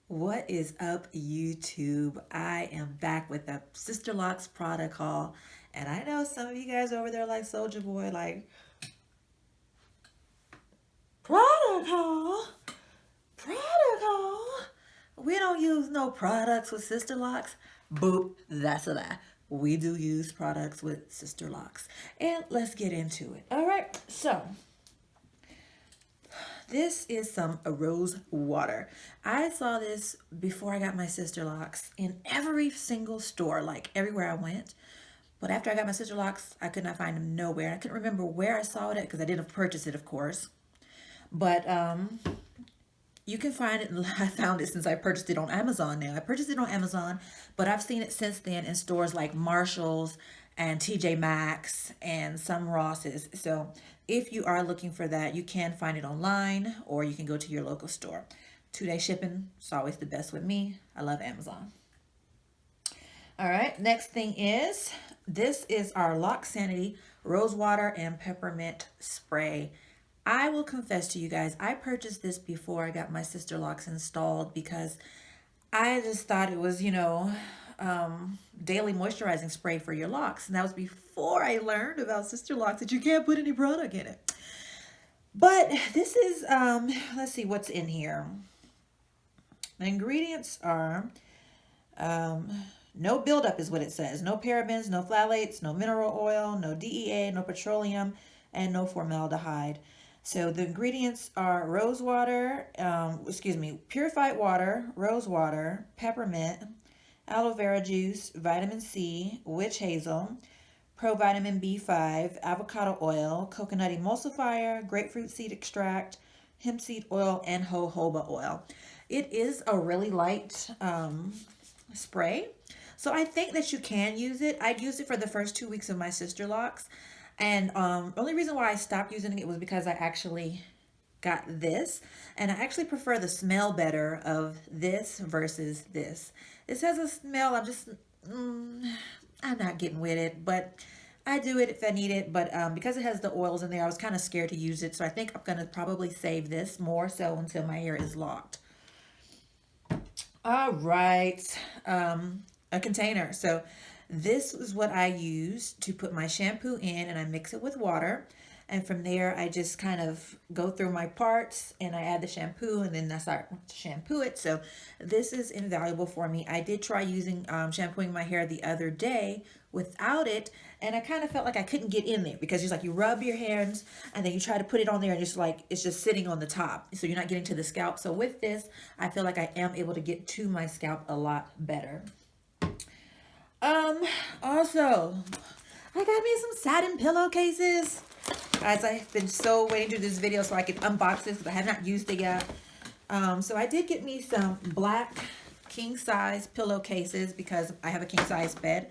What is up, YouTube? I am back with a Sisterlocks product haul. And I know some of you guys over there like Soldier Boy, like, product haul? Product haul? We don't use no products with Sisterlocks. Boop, that's a lie. We do use products with Sisterlocks. And let's get into it. All right, so this is some rose water. I saw this before I got my Sisterlocks in every single store, like everywhere I went. But after I got my Sisterlocks, I could not find them nowhere. I couldn't remember where I saw it because I didn't purchase it, of course. But you can find it. I found it since I purchased it on Amazon now. I purchased it on Amazon, but I've seen it since then in stores like Marshall's and TJ Maxx and some Ross's. So if you are looking for that, you can find it online or you can go to your local store. 2-day shipping is always the best with me. I love Amazon. All right, next thing is, this is our Loc Sanity Rose Water and Peppermint Spray. I will confess to you guys, I purchased this before I got my Sisterlocks installed because I just thought it was, daily moisturizing spray for your locks. And that was before I learned about Sisterlocks that you can't put any product in it. But this is, let's see what's in here. The ingredients are, no buildup is what it says. No parabens, no phthalates, no mineral oil, no DEA, no petroleum, and no formaldehyde. So the ingredients are rose water, purified water, rose water, peppermint, aloe vera juice, vitamin C, witch hazel, provitamin B5, avocado oil, coconut emulsifier, grapefruit seed extract, hemp seed oil, and jojoba oil. It is a really light spray. So I think that you can use it. I'd used it for the first 2 weeks of my Sisterlocks. And the only reason why I stopped using it was because I actually got this. And I actually prefer the smell better of this versus this. This has a smell, I'm not getting with it. But I do it if I need it. But because it has the oils in there, I was kind of scared to use it. So I think I'm going to probably save this more so until my hair is locked. All right. A container. So this is what I use to put my shampoo in, and I mix it with water. And from there, I just kind of go through my parts and I add the shampoo and then I start to shampoo it. So this is invaluable for me. I did try using shampooing my hair the other day without it, and I kind of felt like I couldn't get in there because it's like you rub your hands and then you try to put it on there and it's just sitting on the top. So you're not getting to the scalp. So with this, I feel like I am able to get to my scalp a lot better. Also, I got me some satin pillowcases. Guys, I've been so waiting to do this video so I could unbox this because I have not used it yet. So I did get me some black king size pillowcases because I have a king size bed.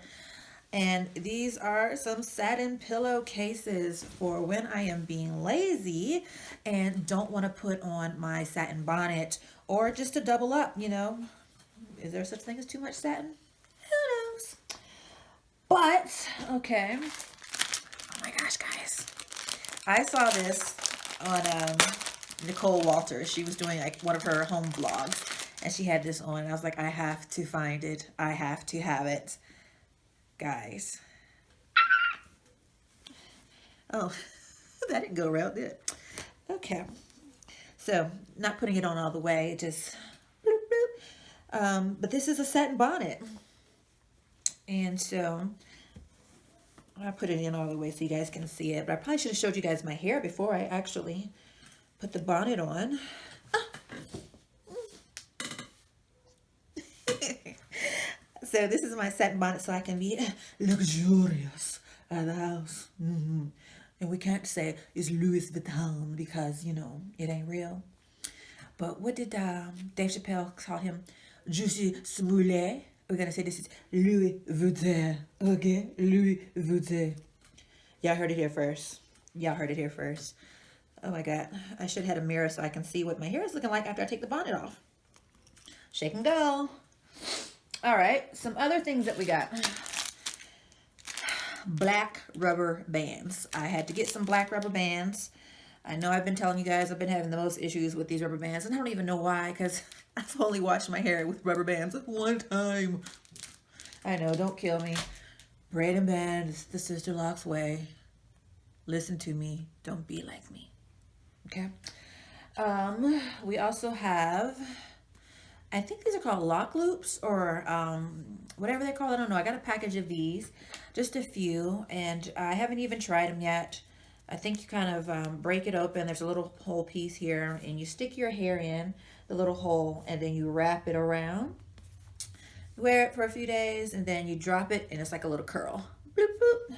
And these are some satin pillowcases for when I am being lazy and don't want to put on my satin bonnet or just to double up, Is there such thing as too much satin? Who knows? But, okay. Oh my gosh, guys. I saw this on Nicole Walters. She was doing like one of her home vlogs. And she had this on. And I was like, I have to find it. I have to have it. Guys. Oh, that didn't go around, did it? Okay. So, not putting it on all the way. Just bloop, bloop. But this is a satin bonnet. And so I put it in all the way so you guys can see it. But I probably should have showed you guys my hair before I actually put the bonnet on. So this is my satin bonnet so I can be luxurious at the house. And we can't say it's Louis Vuitton because, it ain't real. But what did Dave Chappelle call him? Juicy Smoulet. We're going to say this is Louis Vuitton. Okay? Louis Vuitton. Y'all heard it here first. Y'all heard it here first. Oh my God. I should have had a mirror so I can see what my hair is looking like after I take the bonnet off. Shake and go. All right. Some other things that we got. Black rubber bands. I had to get some black rubber bands. I know I've been telling you guys I've been having the most issues with these rubber bands, and I don't even know why, because I've only washed my hair with rubber bands one time. I know, don't kill me. Braid and band is the Sisterlocks way. Listen to me. Don't be like me. Okay. We also have, I think these are called Loc Loops or whatever they call it. I don't know. I got a package of these, just a few, and I haven't even tried them yet. I think you kind of break it open. There's a little hole piece here, and you stick your hair in the little hole, and then you wrap it around. Wear it for a few days, and then you drop it, and it's like a little curl. Bloop, bloop.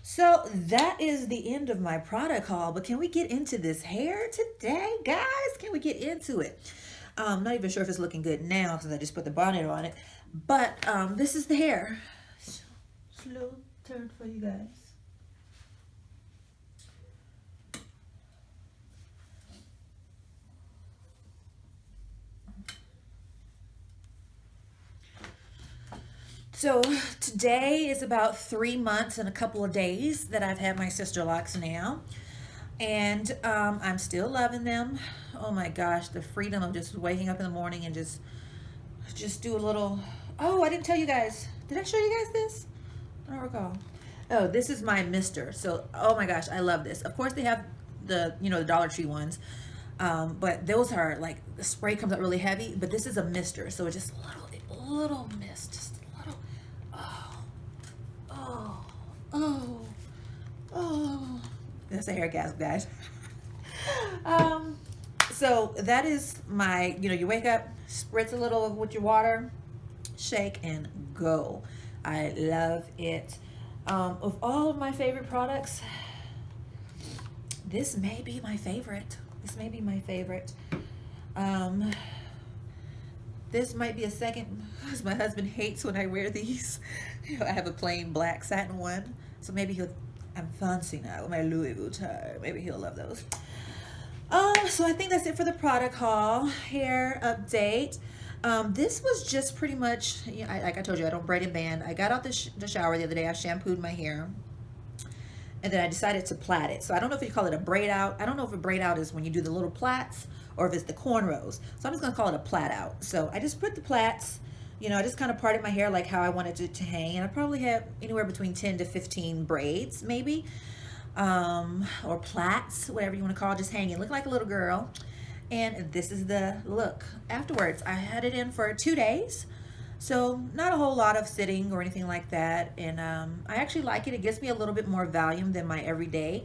So that is the end of my product haul, but can we get into this hair today, guys? Can we get into it? I'm not even sure if it's looking good now since I just put the bonnet on it, but this is the hair. Slow turn for you guys. So today is about 3 months and a couple of days that I've had my Sisterlocks now. And I'm still loving them. Oh my gosh, the freedom of just waking up in the morning and just do a little, oh, I didn't tell you guys. Did I show you guys this? I don't recall. Oh, this is my mister. So, oh my gosh, I love this. Of course they have the, the Dollar Tree ones. But those are like, the spray comes out really heavy, but this is a mister. So it's just a little mist, just a little, oh. That's a hair gasp, guys. So that is my, you wake up, spritz a little with your water, shake and go. I love it. Of all of my favorite products, this may be my favorite. This may be my favorite. This might be a second, because my husband hates when I wear these. I have a plain black satin one, so maybe I'm fancy now with my Louis Vuitton. Maybe he'll love those. So I think that's it for the product haul, hair update. This was just pretty much, like I told you, I don't braid and band. I got out the shower the other day. I shampooed my hair, and then I decided to plait it. So I don't know if you call it a braid out. I don't know if a braid out is when you do the little plaits or if it's the cornrows. So I'm just gonna call it a plait out. So I just put the plaits, I just kind of parted my hair like how I wanted it to hang, and I probably have anywhere between 10 to 15 braids maybe, or plaits, whatever you want to call it, just hanging, look like a little girl. And this is the look afterwards. I had it in for 2 days, so not a whole lot of sitting or anything like that. And I actually like it. It gives me a little bit more volume than my everyday,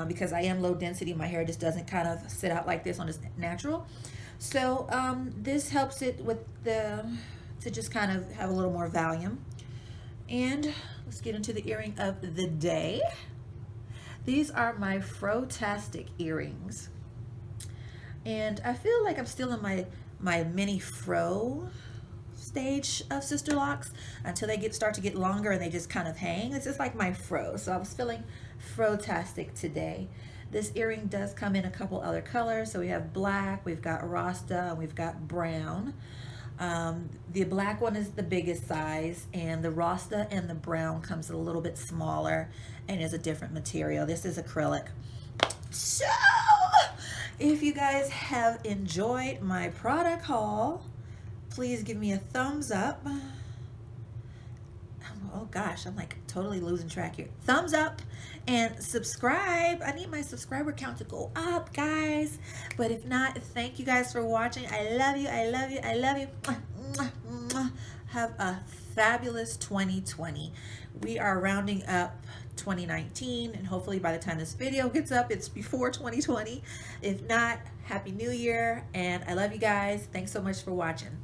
because I am low density. My hair just doesn't kind of sit out like this on its natural. So this helps it with to just kind of have a little more volume. And let's get into the earring of the day. These are my Fro-tastic earrings. And I feel like I'm still in my mini fro stage of Sisterlocks until they start to get longer and they just kind of hang. It's just like my fro. So I was feeling Fro-tastic today. This earring does come in a couple other colors. So we have black, we've got Rasta, and we've got brown. The black one is the biggest size, and the Rasta and the brown comes a little bit smaller and is a different material. This is acrylic. So if you guys have enjoyed my product haul, please give me a thumbs up. Oh gosh, I'm like totally losing track here. Thumbs up and subscribe. I need my subscriber count to go up, guys. But if not, thank you guys for watching. I love you. I love you. I love you. Have a fabulous 2020. We are rounding up 2019, and hopefully by the time this video gets up, it's before 2020. If not, Happy New Year, and I love you guys. Thanks so much for watching.